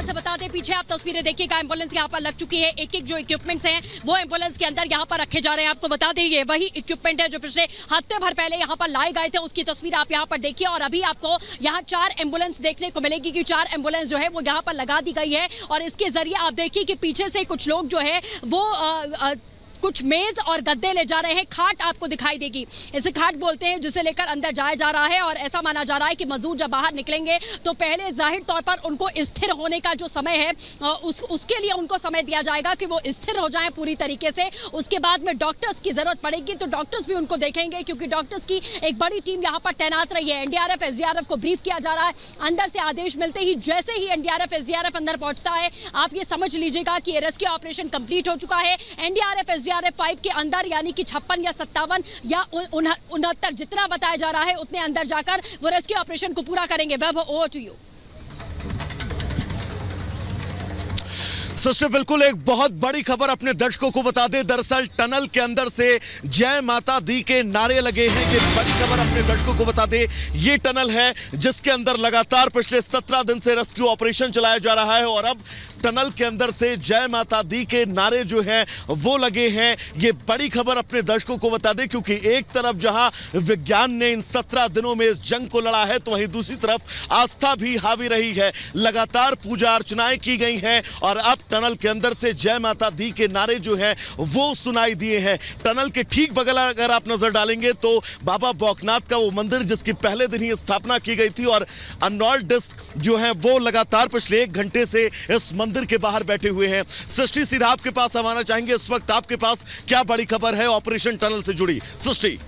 से बता दें, पीछे आप तस्वीरें देखिएगा, एम्बुलेंस यहाँ पर लग चुकी है। एक एक जो इक्विपमेंट्स हैं वो एम्बुलेंस के अंदर यहाँ पर रखे जा रहे हैं। आपको बता दें ये वही इक्विपमेंट है जो पिछले हफ्ते भर पहले यहाँ पर लाए गए थे, उसकी तस्वीर आप यहाँ पर देखिए। और अभी आपको यहाँ 4 एम्बुलेंस देखने को मिलेगी कि 4 एम्बुलेंस जो है वो यहाँ पर लगा दी गई है। और इसके जरिए आप देखिए कि पीछे से कुछ लोग जो है वो कुछ मेज और गद्दे ले जा रहे हैं। खाट आपको दिखाई देगी, इसे खाट बोलते हैं, जिसे लेकर अंदर जाया जा रहा है। और ऐसा माना जा रहा है कि मजदूर जब बाहर निकलेंगे तो पहले जाहिर तौर पर उनको स्थिर होने का जो समय है उसके लिए उनको समय दिया जाएगा कि वो स्थिर हो जाएं पूरी तरीके से। उसके बाद में डॉक्टर्स की जरूरत पड़ेगी तो डॉक्टर्स भी उनको देखेंगे, क्योंकि डॉक्टर्स की एक बड़ी टीम यहाँ पर तैनात रही है। एनडीआरएफ एसडीआरएफ को ब्रीफ किया जा रहा है। अंदर से आदेश मिलते ही जैसे ही एनडीआरएफ एसडीआरएफ अंदर पहुंचता है, आप ये समझ लीजिएगा कि ये रेस्क्यू ऑपरेशन कंप्लीट हो चुका है। एनडीआरएफ एसडीआरएफ पाइप के अंदर यानी कि 56 या 57 या 69 जितना बताया जा रहा है उतने अंदर जाकर वो रेस्क्यू ऑपरेशन को पूरा करेंगे। वैभव, ओवर टू यू। सिस्टर, बिल्कुल एक बहुत बड़ी खबर अपने दर्शकों को बता दें। दरअसल टनल के अंदर से जय माता दी के नारे लगे हैं। ये बड़ी खबर अपने दर्शकों को बता दें। ये टनल है जिसके अंदर लगातार पिछले 17 दिन से रेस्क्यू ऑपरेशन चलाया जा रहा है और अब टनल के अंदर से जय माता दी के नारे जो हैं वो लगे हैं। ये बड़ी खबर अपने दर्शकों को बता दें, क्योंकि एक तरफ जहां विज्ञान ने इन 17 दिनों में इस जंग को लड़ा है, तो वहीं दूसरी तरफ आस्था भी हावी रही है। लगातार पूजा अर्चनाएं की गई हैं और अब टनल के अंदर से जय माता दी के नारे जो हैं वो सुनाई दिए हैं। टनल के ठीक बगल अगर आप नजर डालेंगे तो बाबा बौखनाथ का वो मंदिर जिसकी पहले दिन ही स्थापना की गई थी और अर्नोल्ड डिस्क जो है वो लगातार पिछले 1 घंटे से इस मंदिर के बाहर बैठे हुए हैं। सृष्टि, सीधा आपके पास आना चाहेंगे, इस वक्त आपके पास क्या बड़ी खबर है ऑपरेशन टनल से जुड़ी? सृष्टि।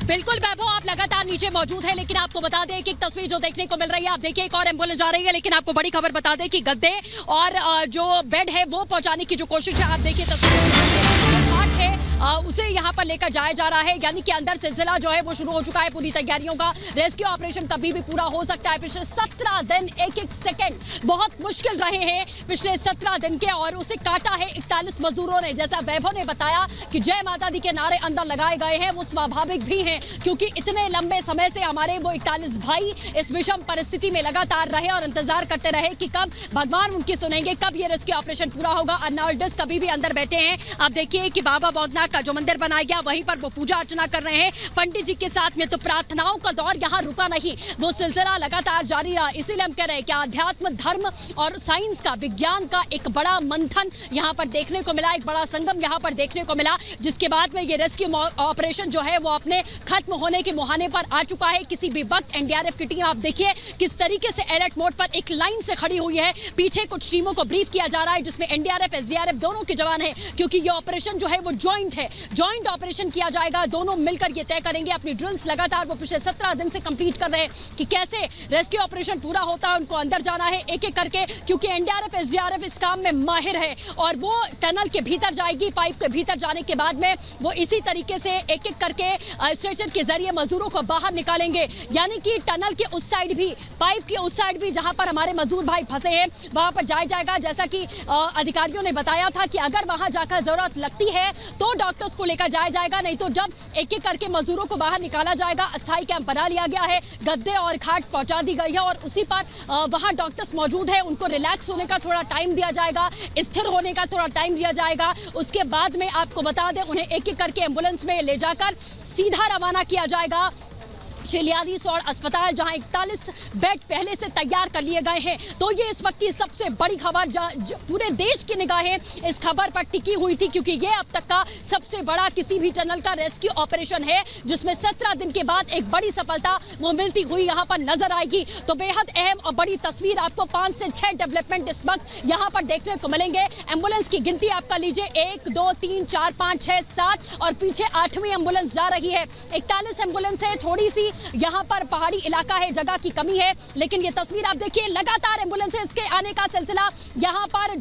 बिल्कुल वैभव, आप लगातार नीचे मौजूद है, लेकिन आपको बता दें कि एक तस्वीर जो देखने को मिल रही है, आप देखिए एक और एम्बुलेंस जा रही है, लेकिन आपको बड़ी खबर बता दें कि गद्दे और जो बेड है वो पहुंचाने की जो कोशिश है, आप देखिए तस्वीर है उसे यहाँ पर लेकर जाया जा रहा है। यानी कि अंदर सिलसिला जो है वो शुरू हो चुका है पूरी तैयारियों का। रेस्क्यू ऑपरेशन कभी भी पूरा हो सकता है। पिछले 17 दिन एक एक सेकंड बहुत मुश्किल रहे हैं पिछले 17 दिन के, और उसे काटा है 41 मजदूरों ने। जैसा वैभव ने बताया कि जय माता दी के नारे अंदर लगाए गए हैं, वो स्वाभाविक भी हैं, क्योंकि इतने लंबे समय से हमारे वो 41 भाई इस विषम परिस्थिति में लगातार रहे और इंतजार करते रहे कि कब भगवान उनकी सुनेंगे, कब ये रेस्क्यू ऑपरेशन पूरा होगा। अर्नोल्ड डिस्क कभी भी अंदर बैठे हैं। आप देखिए कि बाबा बौखनाथ का जो मंदिर बनाया गया वहीं पर वो पूजा अर्चना कर रहे हैं पंडित जी के साथ में। तो प्रार्थनाओं का दौर यहाँ रुका नहीं, वो सिलसिला लगातार जारी रहा। इसीलिए हम कह रहे हैं कि आध्यात्म, धर्म और साइंस का, विज्ञान का एक बड़ा मंथन यहाँ पर देखने को मिला, एक बड़ा संगम यहाँ पर देखने को मिला, जिसके बाद में ये रेस्क्यू ऑपरेशन जो है वो अपने खत्म होने के मुहाने पर आ चुका है। किसी भी वक्त एनडीआरएफ की टीम आप देखिए किस तरीके से अलर्ट मोड पर एक लाइन से खड़ी हुई है। पीछे कुछ टीमों को ब्रीफ किया जा रहा है जिसमें एनडीआरएफ एसडीआरएफ दोनों के जवान हैं, क्योंकि ये ऑपरेशन जो है वो ज्वाइंट है, ज्वाइंट ऑपरेशन किया जाएगा। दोनों मिलकर ये तय करेंगे। अपनी ड्रिल्स लगातार वो पिछले 17 दिन से कंप्लीट कर रहे हैं कि कैसे रेस्क्यू ऑपरेशन पूरा होता है। उनको अंदर जाना है एक एक करके, क्योंकि एनडीआरएफ एसडीआरएफ इस काम में माहिर है और वो टनल के भीतर जाएगी। पाइप के भीतर जाने के बाद में वो इसी तरीके से एक एक करके स्ट्रेचर के जरिए मजदूरों को बाहर निकालेंगे। यानी कि टनल के उस साइड भी, पाइप के उस साइड भी जहां पर हमारे मजदूर भाई फंसे हैं वहां पर जाया जाएगा। जैसा कि अधिकारियों ने बताया था कि अगर वहां जाकर जरूरत लगती है तो डॉक्टर्स को लेकर जाया जाएगा, नहीं तो जब एक एक करके मजदूरों को बाहर निकाला जाएगा। अस्थायी कैंप बना लिया गया है, गद्दे और खाट पहुंचा दी गई है और उसी पर वहां डॉक्टर्स मौजूद है। उनको रिलैक्स होने का थोड़ा टाइम दिया जाएगा, स्थिर होने का थोड़ा टाइम दिया जाएगा। उसके बाद में आपको बता दें उन्हें एक एक करके एम्बुलेंस में ले जाकर सीधा रवाना किया जाएगा शिलियारी सौड़ अस्पताल, जहां 41 बेड पहले से तैयार कर लिए गए हैं। तो ये इस वक्त की सबसे बड़ी खबर, पूरे देश की निगाहें इस खबर पर टिकी हुई थी, क्योंकि ये अब तक का सबसे बड़ा किसी भी टनल का रेस्क्यू ऑपरेशन है, जिसमें 17 दिन के बाद एक बड़ी सफलता वो मिलती हुई यहाँ पर नजर आएगी। तो बेहद अहम और बड़ी तस्वीर, आपको 5 से 6 डेवलपमेंट इस वक्त यहाँ पर देखने को मिलेंगे। एम्बुलेंस की गिनती आप कर लीजिए, 1 2 3 4 5 6 7 और पीछे 8वीं एम्बुलेंस जा रही है। 41 एम्बुलेंस है। थोड़ी सी यहाँ पर पहाड़ी इलाका है, जगह की कमी है, लेकिन ये तस्वीर आप देखिए, लगातार एम्बुलेंसेस के आने का सिलसिला यहाँ पर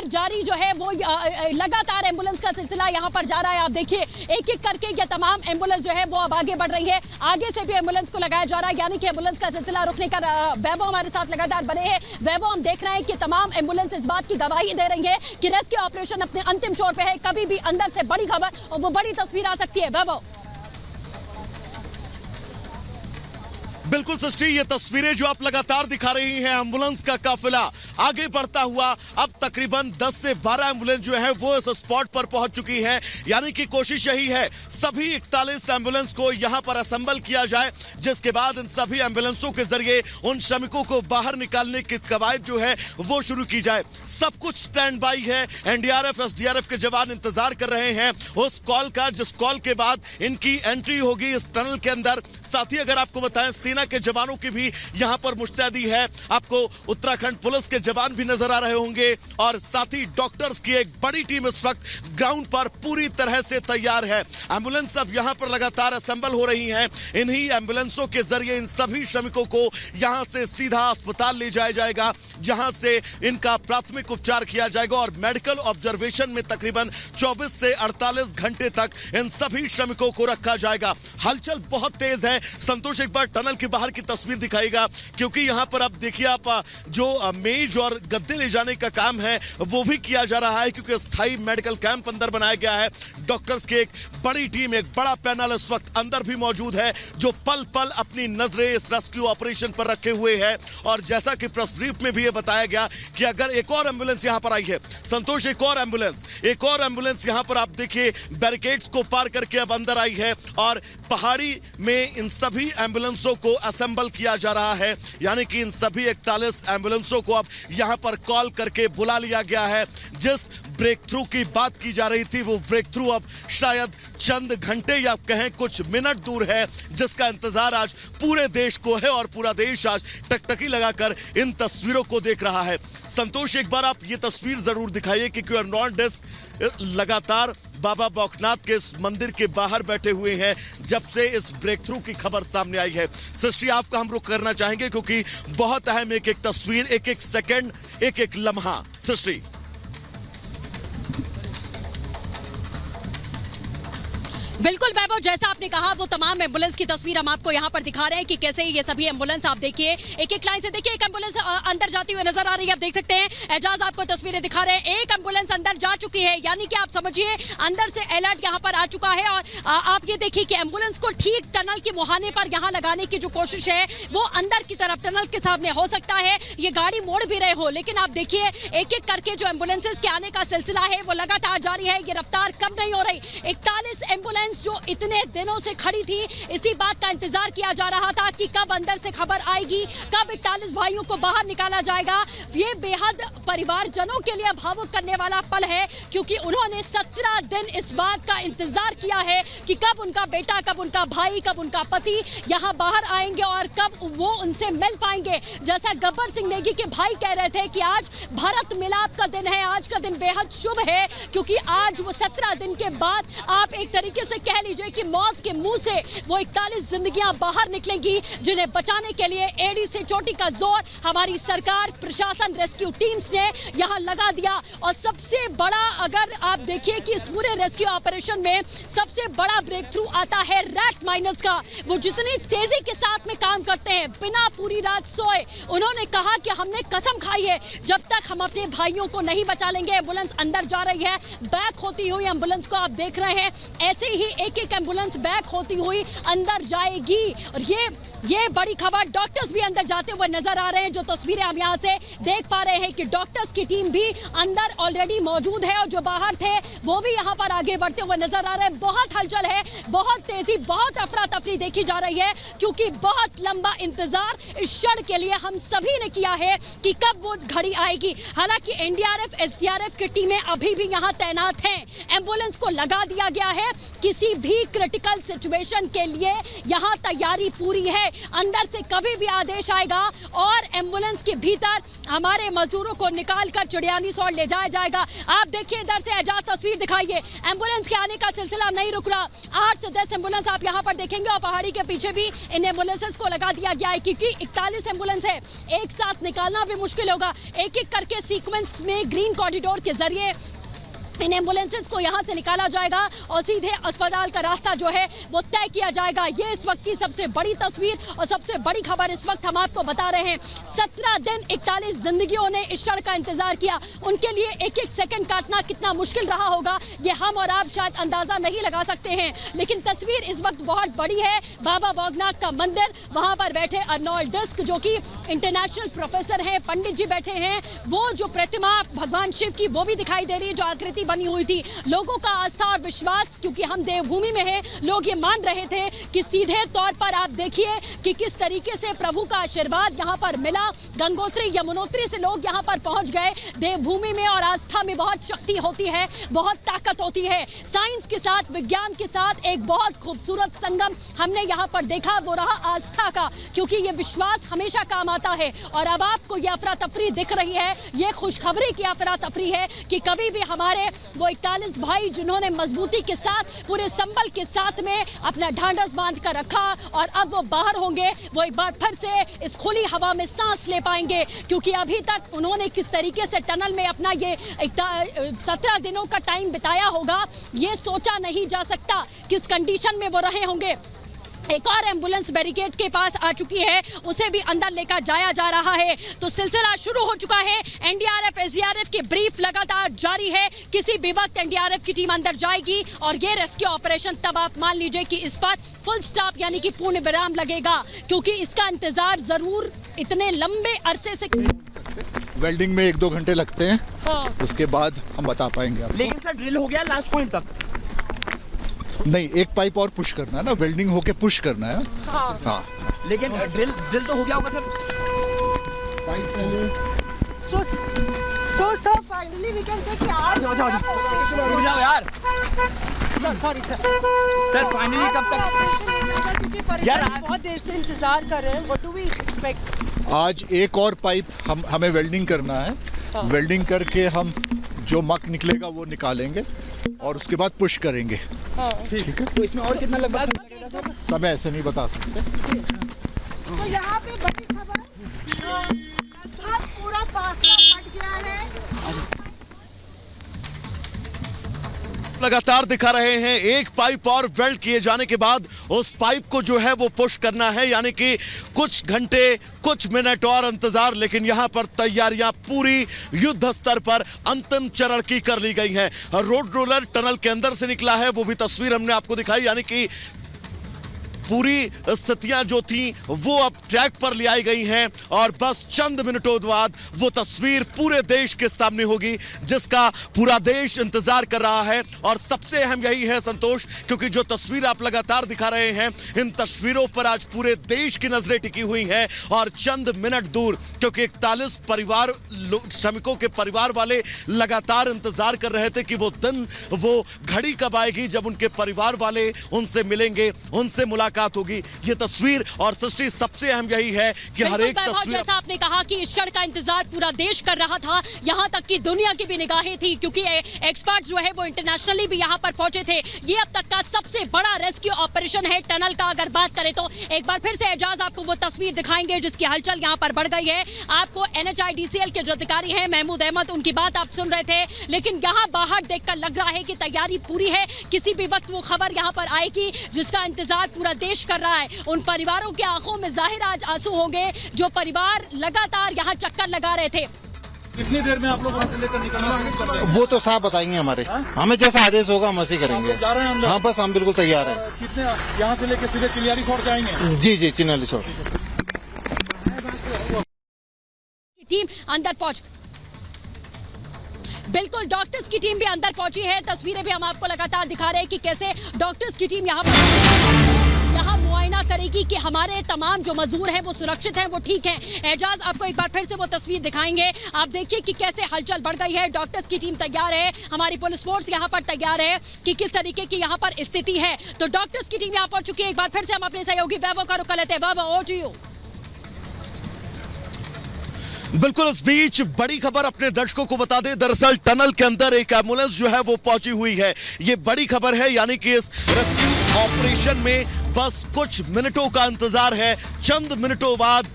जारी जो है वो लगातार एम्बुलेंस का सिलसिला यहाँ पर जा रहा है। आप देखिए एक एक करके ये तमाम एम्बुलेंस जो है वो अब आगे बढ़ रही है। आगे से भी एम्बुलेंस को लगाया जा रहा है, यानी कि एम्बुलेंस का सिलसिला रुकने का। वैभव हमारे साथ लगातार बने हैं। वैभव, हम देख रहे हैं कि तमाम एम्बुलेंस इस बात की गवाही दे रही है कि रेस्क्यू ऑपरेशन अपने अंतिम छोर पे है। कभी भी अंदर से बड़ी खबर और वो बड़ी तस्वीर आ सकती है। वैभव। बिल्कुल सृष्टि, ये तस्वीरें जो आप लगातार दिखा रही हैं, एम्बुलेंस का काफिला आगे बढ़ता हुआ अब तकरीबन 10 से 12 एम्बुलेंस जो है वो इस स्पॉट पर पहुंच चुकी है। यानी कि कोशिश यही है सभी 41 एम्बुलेंस को यहां पर असेंबल किया जाए, जिसके बाद इन सभी एम्बुलेंसों के जरिए उन श्रमिकों को बाहर निकालने की कवायद जो है वो शुरू की जाए। सब कुछ स्टैंड बाई है। एनडीआरएफ एसडीआरएफ के जवान इंतजार कर रहे हैं उस कॉल का, जिस कॉल के बाद इनकी एंट्री होगी इस टनल के अंदर। साथ ही अगर आपको बताएं, सेना के जवानों की भी यहां पर मुस्तैदी है। आपको उत्तराखंड पुलिस के जवान भी नजर आ रहे होंगे और साथ ही डॉक्टर्स की एक बड़ी टीम इस वक्त ग्राउंड पर पूरी तरह से तैयार है। एम्बुलेंस अब यहां पर लगातार असेंबल हो रही हैं। इन्हीं एम्बुलेंसों के जरिए इन सभी श्रमिकों को यहां से सीधा अस्पताल ले जाया जाएगा, जहां से इनका प्राथमिक उपचार किया जाएगा और मेडिकल ऑब्जर्वेशन में तकरीबन 24 से 48 घंटे तक इन सभी श्रमिकों को रखा जाएगा। हलचल बहुत तेज है। संतोष, एक बार टनल के बाहर की तस्वीर दिखाएगा, क्योंकि यहां पर अब देखिए आप जो मेज और गद्दे ले जाने का काम है वो भी किया जा रहा है, क्योंकि स्थायी मेडिकल कैंप अंदर बनाया गया है। डॉक्टर्स की एक बड़ी टीम, एक बड़ा पैनल इस वक्त अंदर भी मौजूद है, जो पल पल अपनी नजरें इस रेस्क्यू ऑपरेशन पर रखे हुए है। और जैसा कि प्रेस ब्रीफ में भी ये बताया गया कि अगर एक और एम्बुलेंस यहां पर आई है, संतोष, एक और एम्बुलेंस यहां पर आप देखिए बैरिकेड्स को पार करके अब अंदर आई है और पहाड़ी में इन सभी एम्बुलेंसों को असेंबल किया जा रहा है। यानी कि इन सभी 41 एम्बुलेंसों को अब यहां पर कॉल करके बुला लिया गया है। जिस ब्रेक थ्रू की बात की जा रही थी, वो ब्रेक थ्रू अब शायद चंद घंटे या कहें कुछ मिनट दूर है, जिसका इंतजार आज पूरे देश को है और पूरा देश आज टकटकी लगाकर इन तस्वीरों को देख रहा है। संतोष, एक बार आप ये तस्वीर जरूर दिखाइए कि क्यूआर नॉन डेस्क लगातार बाबा बौखनाथ के इस मंदिर के बाहर बैठे हुए हैं जब से इस ब्रेक थ्रू की खबर सामने आई है। सृष्टि, आपका हम रुख करना चाहेंगे क्योंकि बहुत अहम एक एक तस्वीर, एक एक सेकंड, एक एक लम्हा। सृष्टि, बिल्कुल वैभव, जैसा आपने कहा वो तमाम एम्बुलेंस की तस्वीर हम आपको यहाँ पर दिखा रहे हैं कि कैसे ये सभी एम्बुलेंस आप देखिए एक एक लाइन से देखिए। एक एम्बुलेंस अंदर जाती हुई नजर आ रही है, आप देख सकते हैं। एजाज आपको तस्वीरें दिखा रहे हैं। एक एम्बुलेंस अंदर जा चुकी है, यानी कि आप समझिए अंदर से अलर्ट यहाँ पर आ चुका है। और आप ये देखिए कि एम्बुलेंस को ठीक टनल के मुहाने पर यहाँ लगाने की जो कोशिश है वो अंदर की तरफ टनल के सामने हो सकता है। ये गाड़ी मोड़ भी रहे हो, लेकिन आप देखिए एक एक करके जो एम्बुलेंसेज के आने का सिलसिला है वो लगातार जारी है। ये रफ्तार कम नहीं हो रही। 41 एम्बुलेंस जो इतने दिनों से खड़ी थी, इसी बात का इंतजार किया जा रहा था कि कब अंदर से खबर आएगी, कब 41 भाइयों को बाहर निकाला जाएगा। ये बेहद परिवारजनों के लिए भावुक करने वाला पल है, क्योंकि उन्होंने 17 दिन इस बात का इंतजार किया है कि कब उनका बेटा, कब उनका भाई, कब उनका पति यहाँ बाहर आएंगे और कब वो उनसे मिल पाएंगे। जैसा गब्बर सिंह नेगी के भाई कह रहे थे कि आज भारत मिलाप का दिन है, आज का दिन बेहद शुभ है, क्योंकि आज वो 17 दिन के बाद आप एक तरीके से कह लीजिए कि मौत के मुंह से वो 41 जिंदगियां बाहर निकलेंगी, जिन्हें बचाने के लिए एड़ी से चोटी का जोर हमारी सरकार, प्रशासन, रेस्क्यू टीम्स ने यहां लगा दिया। और सबसे बड़ा, अगर आप देखिए कि इस पूरे रेस्क्यू ऑपरेशन में सबसे बड़ा ब्रेक थ्रू आता है रैट माइनर्स का। वो जितनी तेजी के साथ में काम करते हैं, बिना पूरी रात सोए, उन्होंने कहा कि हमने कसम खाई है जब तक हम अपने भाइयों को नहीं बचा लेंगे। एम्बुलेंस अंदर जा रही है, बैक होती हुई एम्बुलेंस को आप देख रहे हैं। ऐसे ही एक एक एम्बुलेंस बैक होती हुई अंदर जाएगी। और ये बड़ी खबर, डॉक्टर्स भी अंदर जाते हुए नजर आ रहे हैं। जो तस्वीरें हम यहाँ से देख पा रहे हैं कि डॉक्टर्स की टीम भी अंदर ऑलरेडी मौजूद है और जो बाहर थे वो भी यहाँ पर आगे बढ़ते हुए नजर आ रहे हैं। बहुत हलचल है, बहुत तेजी, बहुत अफरा तफरी देखी जा रही है, क्योंकि बहुत लंबा इंतजार इस क्षण के लिए हम सभी ने किया है कि कब वो घड़ी आएगी। हालांकि एनडीआरएफ, एसडीआरएफ की टीमें अभी भी यहाँ तैनात हैं। एम्बुलेंस को लगा दिया गया है, किसी भी क्रिटिकल सिचुएशन के लिए यहाँ तैयारी पूरी है। अंदर से कभी भी आदेश आएगा और एम्बुलेंस के भीतर हमारे मजदूरों को निकालकर चिड़ियानी सौड़ ले जाया जाएगा। आप देखिए इधर से एजाज तस्वीर दिखाइए। एम्बुलेंस के आने का सिलसिला नहीं रुक रहा। 8 से 10 एम्बुलेंस आप यहाँ पर देखेंगे और पहाड़ी के पीछे भी इन एम्बुलेंसेस को लगा दिया गया है, क्योंकि 41 एम्बुलेंस है, एक साथ निकालना भी मुश्किल होगा। एक एक करके सीक्वेंस में ग्रीन कॉरिडोर के जरिए इन एम्बुलेंसेस को यहां से निकाला जाएगा और सीधे अस्पताल का रास्ता जो है वो तय किया जाएगा। ये इस वक्त की सबसे बड़ी तस्वीर और सबसे बड़ी खबर इस वक्त हम आपको बता रहे हैं। 17 दिन 41 जिंदगियों ने इस क्षण का इंतजार किया। उनके लिए एक एक सेकंड काटना कितना मुश्किल रहा होगा ये हम और आप शायद अंदाजा नहीं लगा सकते हैं, लेकिन तस्वीर इस वक्त बहुत बड़ी है। बाबा बौगनाथ का मंदिर, वहां पर बैठे अर्नोल्ड डिस्क जो कि इंटरनेशनल प्रोफेसर हैं, पंडित जी बैठे हैं। वो जो प्रतिमा भगवान शिव की वो भी दिखाई दे रही है जो आकृति बनी हुई थी। लोगों का आस्था और विश्वास, क्योंकि हम देवभूमि में हैं, लोग ये मान रहे थे कि सीधे तौर पर आप देखिए कि किस तरीके से प्रभु का आशीर्वाद यहाँ पर मिला। गंगोत्री यमुनोत्री से लोग यहाँ पर पहुंच गए। देवभूमि में और आस्था में बहुत शक्ति होती है, बहुत ताकत होती है। साइंस के साथ, विज्ञान के साथ एक बहुत खूबसूरत संगम हमने यहाँ पर देखा, वो रहा आस्था का, क्योंकि ये विश्वास हमेशा काम आता है। और अब आपको ये अफरा तफरी दिख रही है, ये खुशखबरी की अफरा तफरी है कि कभी भी हमारे वो 41 भाई जिन्होंने मजबूती के साथ, पूरे संबल के साथ में अपना ढांढस बांध कर रखा और अब वो बाहर होंगे, वो एक बार फिर से इस खुली हवा में सांस ले पाएंगे। क्योंकि अभी तक उन्होंने किस तरीके से टनल में अपना ये 17 दिनों का टाइम बिताया होगा, ये सोचा नहीं जा सकता। किस कंडीशन में वो रहे होंगे। एक और एम्बुलेंस बैरिकेड के पास आ चुकी है, उसे भी अंदर लेकर जाया जा रहा है। तो सिलसिला शुरू हो चुका है। एनडीआरएफ, एसडीआरएफ की ब्रीफ लगातार जारी है। किसी भी वक्त एनडीआरएफ की टीम अंदर जाएगी और ये रेस्क्यू ऑपरेशन तब आप मान लीजिए कि इस पर फुल स्टॉप यानी कि पूर्ण विराम लगेगा, क्योंकि इसका इंतजार जरूर इतने लंबे अरसे से। वेल्डिंग में 1-2 घंटे लगते हैं। हाँ। उसके बाद हम बता पाएंगे आपको। लेकिन सर ड्रिल हो गया लास्ट पॉइंट तक? नहीं, एक पाइप और पुश करना है ना, वेल्डिंग होके पुश करना है। हाँ। लेकिन ड्रिल तो हो गया होगा sir. So sir, finally we can say कि आज रुक जाओ यार। सॉरी सर सर फाइनली कब तक? यार बहुत देर से इंतजार कर रहे हैं। What do we expect? आज एक और पाइप हमें वेल्डिंग करना है। वेल्डिंग करके हम जो मक निकलेगा वो निकालेंगे और उसके बाद पुश करेंगे। ठीक है। तो इसमें और कितना लगभग समय लगेगा सर? समय ऐसे नहीं बता सकते। तो यहाँ पे बड़ी खबर, लगभग पूरा फासला कट गया है। लगातार दिखा रहे हैं एक पाइप और वेल्ड किए जाने के बाद उस पाइप को जो है वो पुश करना है, यानी कि कुछ घंटे कुछ मिनट और इंतजार। लेकिन यहां पर तैयारियां पूरी युद्ध स्तर पर अंतिम चरण की कर ली गई हैं। रोड रोलर टनल के अंदर से निकला है, वो भी तस्वीर हमने आपको दिखाई, यानी कि पूरी स्थितियां जो थी वो अब ट्रैक पर ले आई गई हैं और बस चंद मिनटों बाद वो तस्वीर पूरे देश के सामने होगी जिसका पूरा देश इंतजार कर रहा है। और सबसे अहम यही है संतोष, क्योंकि जो तस्वीर आप लगातार दिखा रहे हैं, इन तस्वीरों पर आज पूरे देश की नजरें टिकी हुई हैं। और चंद मिनट दूर, क्योंकि 41 परिवार श्रमिकों के परिवार वाले लगातार इंतजार कर रहे थे कि वो दिन, वो घड़ी कब आएगी जब उनके परिवार वाले उनसे मिलेंगे, उनसे मुलाकात होगी। ये तस्वीर और सृष्टि सबसे अहम यही है कि हर एक तस्वीर, जैसा आपने कहा कि इस क्षण का इंतजार पूरा देश कर रहा था, यहाँ तक कि दुनिया की भी निगाहें थी, क्योंकि एक्सपर्ट जो है वो इंटरनेशनली भी यहाँ पर पहुंचे थे। ये अब तक का सबसे बड़ा रेस्क्यू ऑपरेशन है टनल का। अगर बात करें तो एक बार फिर से एजाज आपको वो तस्वीर दिखाएंगे जिसकी हलचल यहाँ पर बढ़ गई है। आपको NHIDCL के जो अधिकारी हैं महमूद अहमद, उनकी बात आप सुन रहे थे, लेकिन यहाँ बाहर देखकर लग रहा है कि तैयारी पूरी है। किसी भी वक्त वो खबर यहाँ पर आएगी जिसका इंतजार पूरा देश कर रहा है। उन परिवारों की आंखों में जाहिर आज आंसू होंगे जो परिवार लगातार यहाँ चक्कर लगा रहे थे। कितनी देर में आप लोग वहाँ से लेकर निकलना? वो तो साहब बताएंगे हमारे। हमें जैसा आदेश होगा हम वैसे करेंगे। जा रहे हैं अंदर? हाँ, बस हम बिल्कुल तैयार हैं। कितने यहाँ से लेकर सीधे चिलियारी छोड़ जाएंगे? जी जी, चिन्हली छोड़। टीम अंदर पहुंच, बिल्कुल डॉक्टर्स की टीम भी अंदर पहुंची है। तस्वीरें भी हम आपको लगातार दिखा रहे हैं कि कैसे डॉक्टर्स की टीम यहाँ मुआयना करेगी कि हमारे तमाम जो मजदूर हैं वो सुरक्षित हैं, वो ठीक हैं। एजाज आपको एक बार फिर से वो तस्वीर दिखाएंगे। आप देखिए कि कैसे हलचल बढ़ गई है। डॉक्टर्स की टीम तैयार है, हमारी पुलिस फोर्स यहाँ पर तैयार है कि किस तरीके की यहाँ पर स्थिति है। तो डॉक्टर्स की टीम यहाँ पहुंच चुकी है। एक बार फिर से हम अपने सहयोगी वैभव का रुख कर लेते हैं। वैभव, ओवर टू यू। बिल्कुल इस बीच बड़ी खबर अपने दर्शकों को बता दें, दरअसल टनल के अंदर एक एम्बुलेंस जो है वो पहुंची हुई है। ये बड़ी खबर है, यानी कि इस रेस्क्यू ऑपरेशन में बस कुछ मिनटों का इंतजार है। चंद मिनटों बाद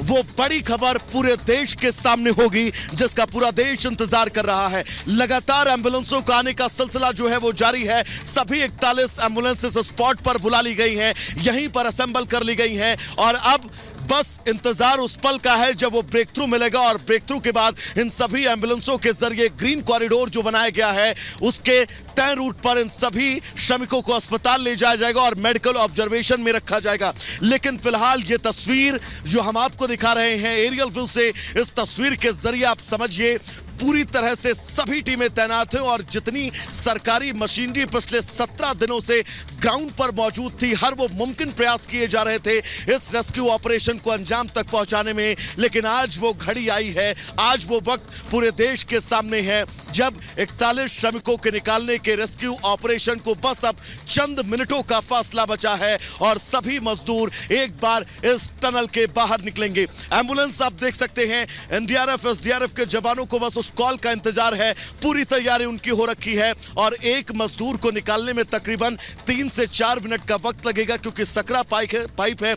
वो बड़ी खबर पूरे देश के सामने होगी जिसका पूरा देश इंतजार कर रहा है। लगातार एम्बुलेंसों का आने का सिलसिला जो है वो जारी है। सभी 41 एम्बुलेंसेस स्पॉट पर बुला ली गई हैं, यहीं पर असेंबल कर ली गई हैं और अब बस इंतजार उस पल का है जब वो ब्रेक थ्रू मिलेगा और ब्रेक थ्रू के बाद इन सभी एम्बुलेंसों के जरिए ग्रीन कॉरिडोर जो बनाया गया है उसके तय रूट पर इन सभी श्रमिकों को अस्पताल ले जाया जाएगा और मेडिकल ऑब्जर्वेशन में रखा जाएगा। लेकिन फिलहाल ये तस्वीर जो हम आपको दिखा रहे हैं एरियल व्यू से, इस तस्वीर के जरिए आप समझिए पूरी तरह से सभी टीमें तैनात हैं और जितनी सरकारी मशीनरी पिछले 17 दिनों से ग्राउंड पर मौजूद थी, हर वो मुमकिन प्रयास किए जा रहे थे इस रेस्क्यू ऑपरेशन को अंजाम तक पहुंचाने में। लेकिन आज वो घड़ी आई है, आज वो वक्त पूरे देश के सामने है जब 41 श्रमिकों के निकालने के रेस्क्यू ऑपरेशन को बस अब चंद मिनटों का फासला बचा है और सभी मजदूर एक बार इस टनल के बाहर निकलेंगे। एम्बुलेंस आप देख सकते हैं, एनडीआरएफ एसडीआरएफ के जवानों को बस उस कॉल का इंतजार है, पूरी तैयारी उनकी हो रखी है और एक मजदूर को निकालने में तकरीबन 3 से 4 मिनट का वक्त लगेगा क्योंकि सकरा पाइप है